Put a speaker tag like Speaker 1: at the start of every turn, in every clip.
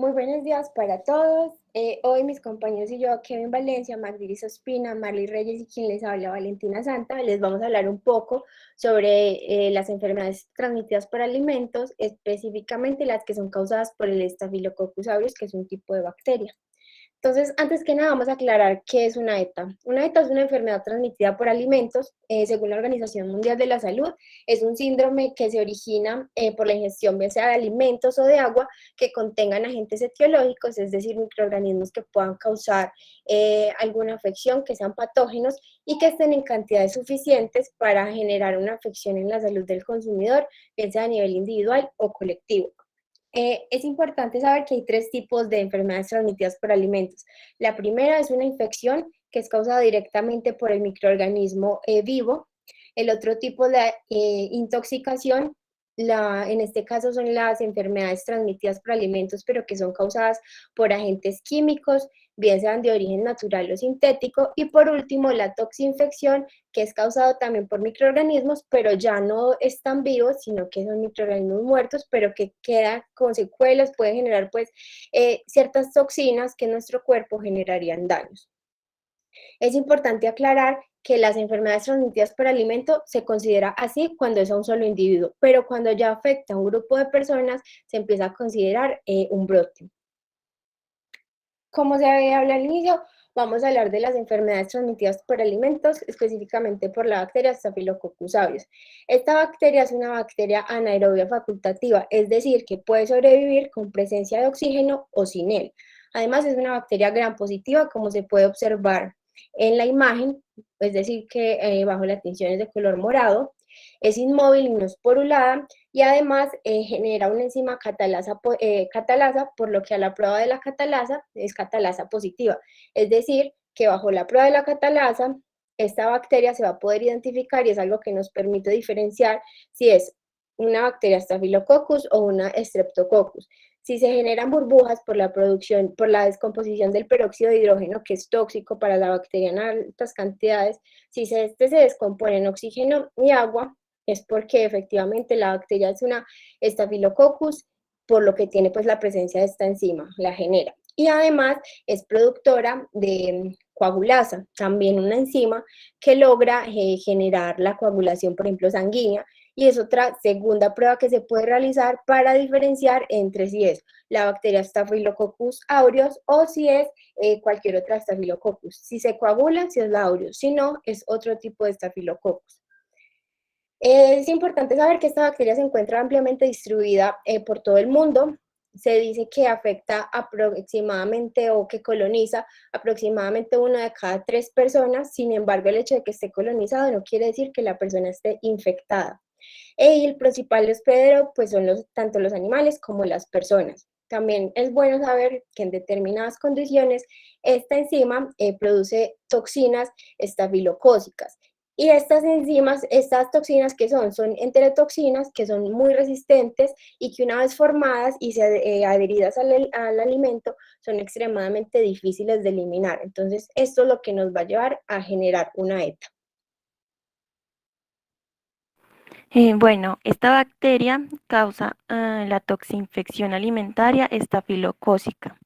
Speaker 1: Muy buenos días para todos. Hoy mis compañeros y yo, Kevin Valencia, Magdiris Ospina, Marley Reyes y quien les habla, Valentina Santa, les vamos a hablar un poco sobre las enfermedades transmitidas por alimentos, específicamente las que son causadas por el Staphylococcus aureus, que es un tipo de bacteria. Entonces, antes que nada, vamos a aclarar qué es una ETA. Una ETA es una enfermedad transmitida por alimentos, según la Organización Mundial de la Salud. Es un síndrome que se origina por la ingestión, bien sea de alimentos o de agua, que contengan agentes etiológicos, es decir, microorganismos que puedan causar alguna afección, que sean patógenos y que estén en cantidades suficientes para generar una afección en la salud del consumidor, bien sea a nivel individual o colectivo. Es importante saber que hay tres tipos de enfermedades transmitidas por alimentos. La primera es una infección que es causada directamente por el microorganismo vivo. El otro tipo es la intoxicación. En este caso son las enfermedades transmitidas por alimentos, pero que son causadas por agentes químicos, bien sean de origen natural o sintético. Y por último, la toxinfección, que es causado también por microorganismos, pero ya no están vivos, sino que son microorganismos muertos, pero que quedan con secuelas, pueden generar pues ciertas toxinas que en nuestro cuerpo generarían daños. Es importante aclarar que las enfermedades transmitidas por alimento se considera así cuando es a un solo individuo, pero cuando ya afecta a un grupo de personas se empieza a considerar un brote. Como se habla al inicio, vamos a hablar de las enfermedades transmitidas por alimentos, específicamente por la bacteria Staphylococcus aureus. Esta bacteria es una bacteria anaerobia facultativa, es decir, que puede sobrevivir con presencia de oxígeno o sin él. Además, es una bacteria gram positiva, como se puede observar en la imagen, es decir, que bajo la tinción es de color morado, es inmóvil y no esporulada, y además genera una enzima catalasa, por lo que a la prueba de la catalasa es catalasa positiva. Es decir, que bajo la prueba de la catalasa, esta bacteria se va a poder identificar y es algo que nos permite diferenciar si es una bacteria Staphylococcus o una Streptococcus. Si se generan burbujas por la producción, por la descomposición del peróxido de hidrógeno, que es tóxico para la bacteria en altas cantidades, si este se descompone en oxígeno y agua, es porque efectivamente la bacteria es una Staphylococcus, por lo que tiene pues la presencia de esta enzima, la genera. Y además es productora de coagulasa, también una enzima que logra generar la coagulación, por ejemplo, sanguínea, y es otra segunda prueba que se puede realizar para diferenciar entre si es la bacteria Staphylococcus aureus o si es cualquier otra Staphylococcus. Si se coagula, si es la aureus, si no, es otro tipo de Staphylococcus. Es importante saber que esta bacteria se encuentra ampliamente distribuida por todo el mundo. Se dice que afecta aproximadamente o que coloniza aproximadamente una de cada 3 personas. Sin embargo, el hecho de que esté colonizado no quiere decir que la persona esté infectada. Y el principal hospedero pues son tanto los animales como las personas. También es bueno saber que en determinadas condiciones esta enzima produce toxinas estafilocócicas. Y estas enzimas, estas toxinas que son enterotoxinas que son muy resistentes y que una vez formadas y adheridas al alimento son extremadamente difíciles de eliminar. Entonces, esto es lo que nos va a llevar a generar una ETA.
Speaker 2: Bueno, esta bacteria causa la toxinfección alimentaria estafilocócica.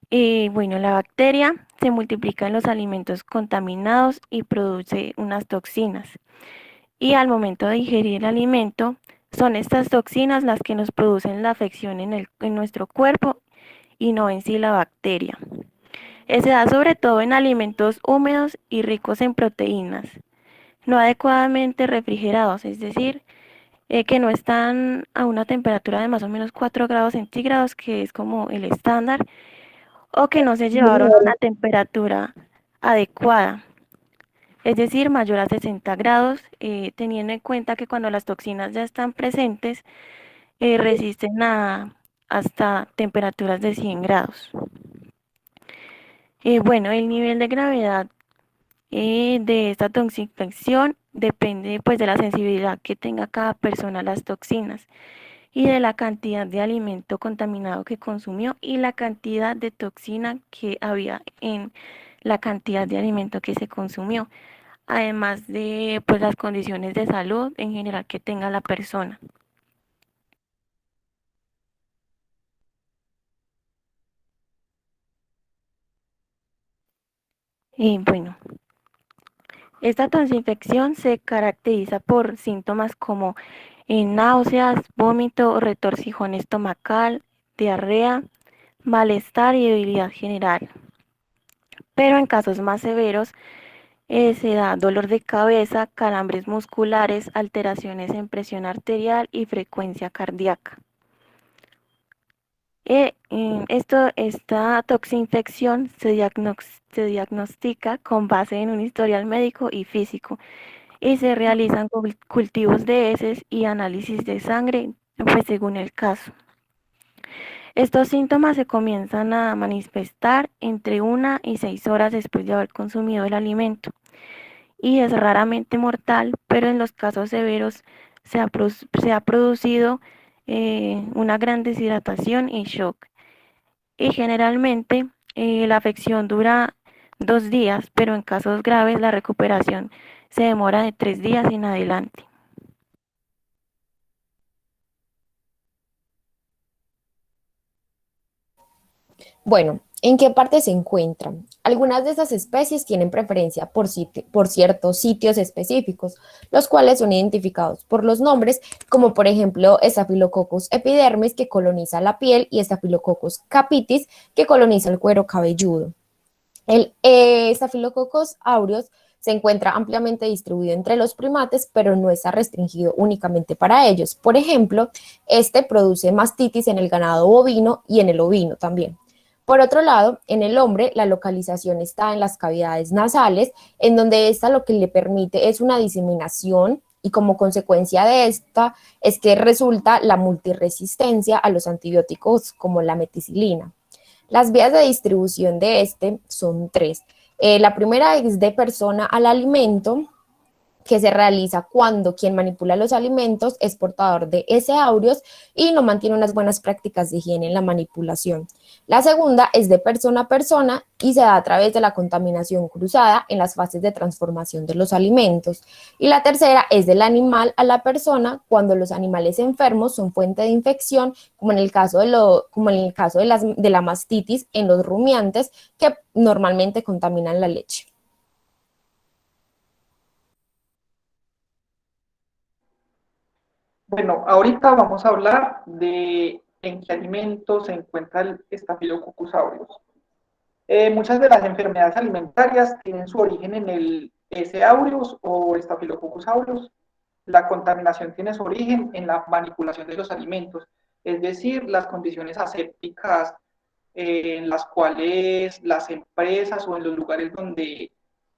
Speaker 2: Bueno, la bacteria se multiplica en los alimentos contaminados y produce unas toxinas. Y al momento de ingerir el alimento, son estas toxinas las que nos producen la afección en nuestro cuerpo y no en sí la bacteria. Se da sobre todo en alimentos húmedos y ricos en proteínas, no adecuadamente refrigerados, es decir, que no están a una temperatura de más o menos 4 grados centígrados, que es como el estándar, o que no se llevaron a una temperatura adecuada, es decir, mayor a 60 grados, teniendo en cuenta que cuando las toxinas ya están presentes, resisten hasta temperaturas de 100 grados. Bueno, el nivel de gravedad de esta toxinfección depende pues de la sensibilidad que tenga cada persona a las toxinas y de la cantidad de alimento contaminado que consumió y la cantidad de toxina que había en la cantidad de alimento que se consumió, además de pues las condiciones de salud en general que tenga la persona. Bueno, esta toxinfección se caracteriza por síntomas como náuseas, vómito, retorcijón estomacal, diarrea, malestar y debilidad general. Pero en casos más severos se da dolor de cabeza, calambres musculares, alteraciones en presión arterial y frecuencia cardíaca. Esta toxinfección se diagnostica con base en un historial médico y físico y se realizan cultivos de heces y análisis de sangre, pues según el caso. Estos síntomas se comienzan a manifestar entre 1 y 6 horas después de haber consumido el alimento y es raramente mortal, pero en los casos severos se ha producido una gran deshidratación y shock. Y generalmente la afección dura 2 días, pero en casos graves la recuperación se demora de 3 días en adelante.
Speaker 3: Bueno, ¿en qué parte se encuentran? Algunas de estas especies tienen preferencia por ciertos sitios específicos, los cuales son identificados por los nombres, como por ejemplo Staphylococcus epidermis, que coloniza la piel, y Staphylococcus capitis, que coloniza el cuero cabelludo. El Staphylococcus aureus se encuentra ampliamente distribuido entre los primates, pero no está restringido únicamente para ellos. Por ejemplo, este produce mastitis en el ganado bovino y en el ovino también. Por otro lado, en el hombre, la localización está en las cavidades nasales, en donde esta lo que le permite es una diseminación, y como consecuencia de esta es que resulta la multiresistencia a los antibióticos como la meticilina. Las vías de distribución de este son tres. La primera es de persona al alimento, que se realiza cuando quien manipula los alimentos es portador de S. aureus y no mantiene unas buenas prácticas de higiene en la manipulación. La segunda es de persona a persona y se da a través de la contaminación cruzada en las fases de transformación de los alimentos. Y la tercera es del animal a la persona cuando los animales enfermos son fuente de infección, como en el caso de la mastitis en los rumiantes, que normalmente contaminan la leche.
Speaker 4: Bueno, ahorita vamos a hablar de en qué alimentos se encuentra el Staphylococcus aureus. Muchas de las enfermedades alimentarias tienen su origen en el S. aureus o Staphylococcus aureus. La contaminación tiene su origen en la manipulación de los alimentos, es decir, las condiciones asépticas en las cuales las empresas o en los lugares donde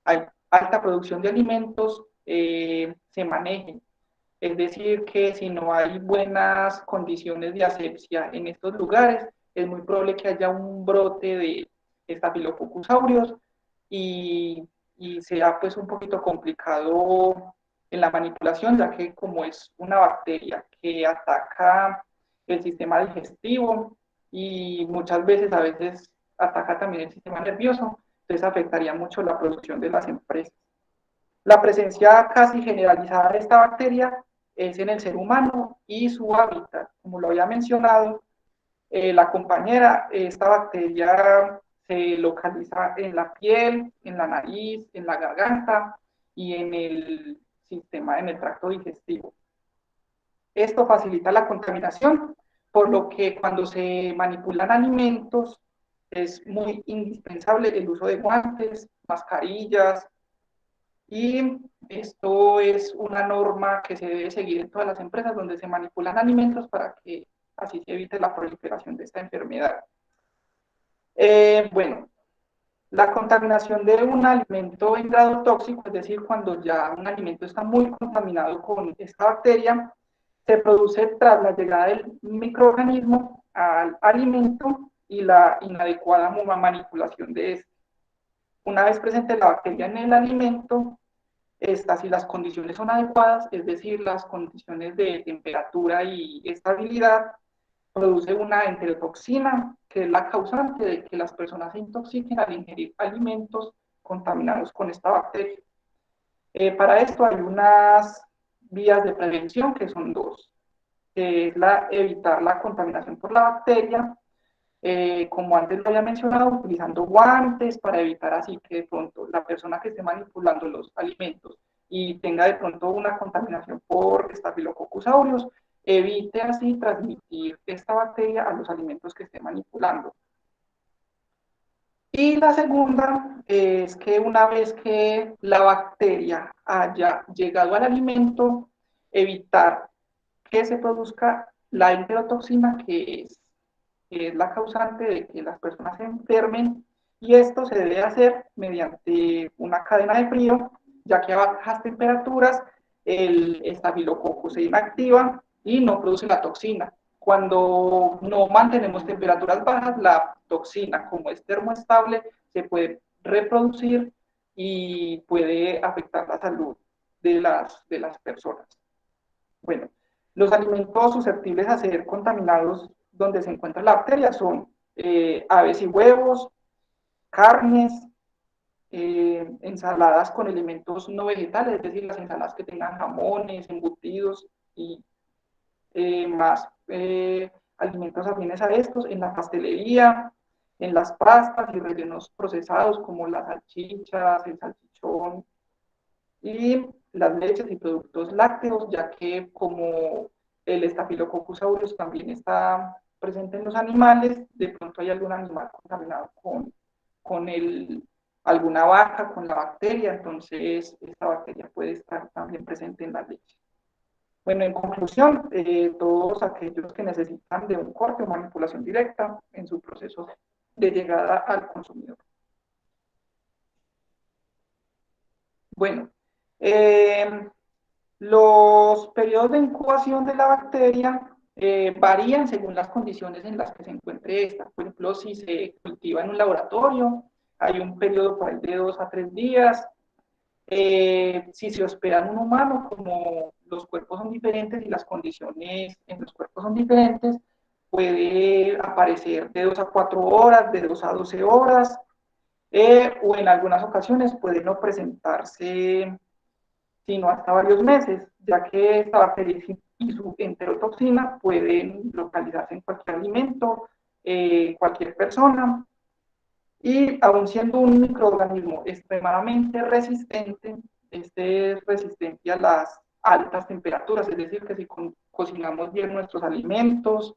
Speaker 4: hay alta producción de alimentos se manejen. Es decir, que si no hay buenas condiciones de asepsia en estos lugares, es muy probable que haya un brote de Staphylococcus aureus y, y sea pues un poquito complicado en la manipulación, ya que como es una bacteria que ataca el sistema digestivo y muchas veces, a veces ataca también el sistema nervioso, entonces afectaría mucho la producción de las empresas. La presencia casi generalizada de esta bacteria es en el ser humano y su hábitat. Como lo había mencionado, la compañera, esta bacteria se localiza en la piel, en la nariz, en la garganta y en el sistema, en el tracto digestivo. Esto facilita la contaminación, por lo que cuando se manipulan alimentos es muy indispensable el uso de guantes, mascarillas, y esto es una norma que se debe seguir en todas las empresas donde se manipulan alimentos para que así se evite la proliferación de esta enfermedad. Bueno, la contaminación de un alimento en grado tóxico, es decir, cuando ya un alimento está muy contaminado con esta bacteria, se produce tras la llegada del microorganismo al alimento y la inadecuada manipulación de este. Una vez presente la bacteria en el alimento, si las condiciones son adecuadas, es decir, las condiciones de temperatura y estabilidad, produce una enterotoxina, que es la causante de que las personas se intoxiquen al ingerir alimentos contaminados con esta bacteria. Para esto hay unas vías de prevención que son dos, que es evitar la contaminación por la bacteria como antes lo había mencionado, utilizando guantes para evitar así que de pronto la persona que esté manipulando los alimentos y tenga de pronto una contaminación por Staphylococcus aureus, evite así transmitir esta bacteria a los alimentos que esté manipulando. Y la segunda es que una vez que la bacteria haya llegado al alimento, evitar que se produzca la enterotoxina, que es la causante de que las personas se enfermen, y esto se debe hacer mediante una cadena de frío, ya que a bajas temperaturas el estafilococcus se inactiva y no produce la toxina. Cuando no mantenemos temperaturas bajas, la toxina, como es termoestable, se puede reproducir y puede afectar la salud de las personas. Bueno, los alimentos susceptibles a ser contaminados donde se encuentra la bacteria son aves y huevos, carnes, ensaladas con elementos no vegetales, es decir, las ensaladas que tengan jamones, embutidos y más alimentos afines a estos, en la pastelería, en las pastas y rellenos procesados como las salchichas, el salchichón y las leches y productos lácteos, ya que como el Staphylococcus aureus también está presente en los animales, de pronto hay algún animal contaminado con alguna vaca, con la bacteria, entonces esta bacteria puede estar también presente en la leche. Bueno, en conclusión, todos aquellos que necesitan de un corte o manipulación directa en su proceso de llegada al consumidor. Bueno, los periodos de incubación de la bacteria varían según las condiciones en las que se encuentre esta. Por ejemplo, si se cultiva en un laboratorio, hay un periodo por ahí de 2 a 3 días. Si se hospeda en un humano, como los cuerpos son diferentes y las condiciones en los cuerpos son diferentes, puede aparecer de 2 a 4 horas, de 2 a 12 horas, o en algunas ocasiones puede no presentarse sino hasta varios meses, ya que esta bacteria y su enterotoxina pueden localizarse en cualquier alimento, cualquier persona, y aun siendo un microorganismo extremadamente resistente, este es resistente a las altas temperaturas, es decir, que si cocinamos bien nuestros alimentos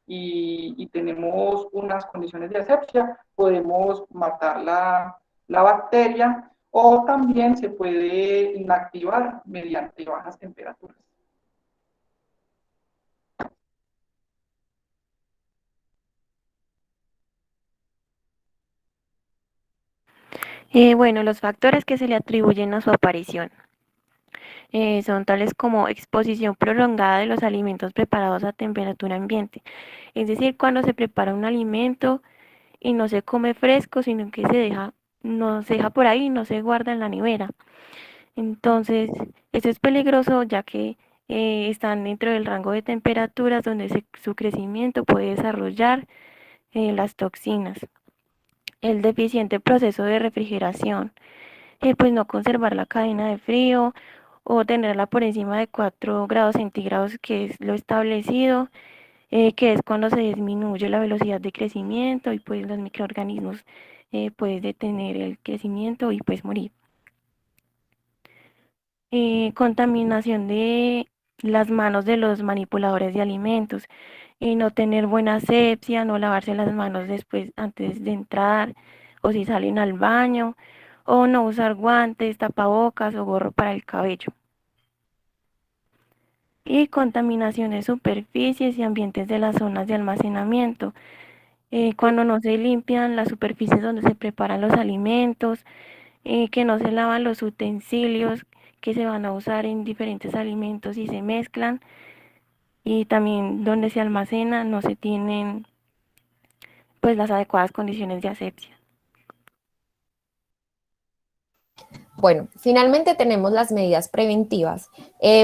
Speaker 4: y tenemos unas condiciones de asepsia, podemos matar la bacteria o también se puede inactivar mediante bajas temperaturas.
Speaker 2: Bueno, los factores que se le atribuyen a su aparición son tales como exposición prolongada de los alimentos preparados a temperatura ambiente, es decir, cuando se prepara un alimento y no se come fresco, sino que no se deja por ahí, no se guarda en la nevera. Entonces, eso es peligroso ya que están dentro del rango de temperaturas donde su crecimiento puede desarrollar las toxinas. El deficiente proceso de refrigeración, pues no conservar la cadena de frío o tenerla por encima de 4 grados centígrados, que es lo establecido, que es cuando se disminuye la velocidad de crecimiento y pues los microorganismos pueden detener el crecimiento y pues morir. Contaminación de las manos de los manipuladores de alimentos, no tener buena asepsia, no lavarse las manos después antes de entrar o si salen al baño, o no usar guantes, tapabocas o gorro para el cabello. Y contaminación de superficies y ambientes de las zonas de almacenamiento, cuando no se limpian las superficies donde se preparan los alimentos, que no se lavan los utensilios que se van a usar en diferentes alimentos y se mezclan, y también donde se almacena no se tienen pues las adecuadas condiciones de asepsia.
Speaker 3: Bueno, finalmente tenemos las medidas preventivas.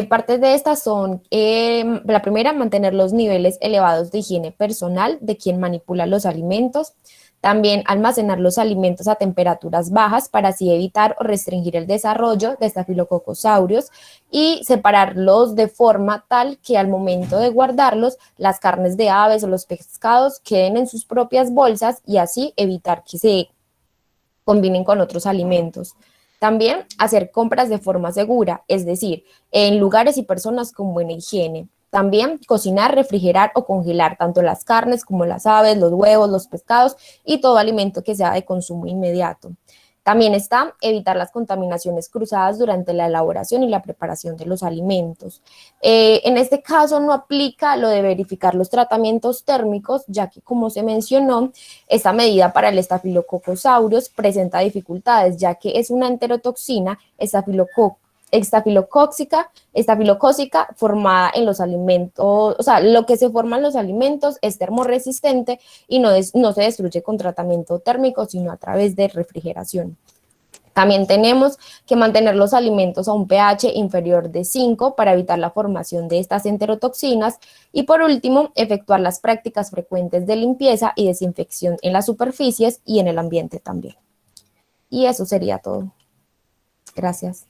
Speaker 3: Partes de estas son, la primera, mantener los niveles elevados de higiene personal de quien manipula los alimentos. También almacenar los alimentos a temperaturas bajas para así evitar o restringir el desarrollo de Staphylococcus aureus y separarlos de forma tal que al momento de guardarlos, las carnes de aves o los pescados queden en sus propias bolsas y así evitar que se combinen con otros alimentos. También hacer compras de forma segura, es decir, en lugares y personas con buena higiene. También cocinar, refrigerar o congelar tanto las carnes como las aves, los huevos, los pescados y todo alimento que sea de consumo inmediato. También está evitar las contaminaciones cruzadas durante la elaboración y la preparación de los alimentos. En este caso no aplica lo de verificar los tratamientos térmicos, ya que como se mencionó, esta medida para el Staphylococcus aureus presenta dificultades, ya que es una enterotoxina estafilocócica formada en los alimentos, o sea, lo que se forma en los alimentos es termorresistente y no se destruye con tratamiento térmico, sino a través de refrigeración. También tenemos que mantener los alimentos a un pH inferior de 5 para evitar la formación de estas enterotoxinas y por último, efectuar las prácticas frecuentes de limpieza y desinfección en las superficies y en el ambiente también. Y eso sería todo. Gracias.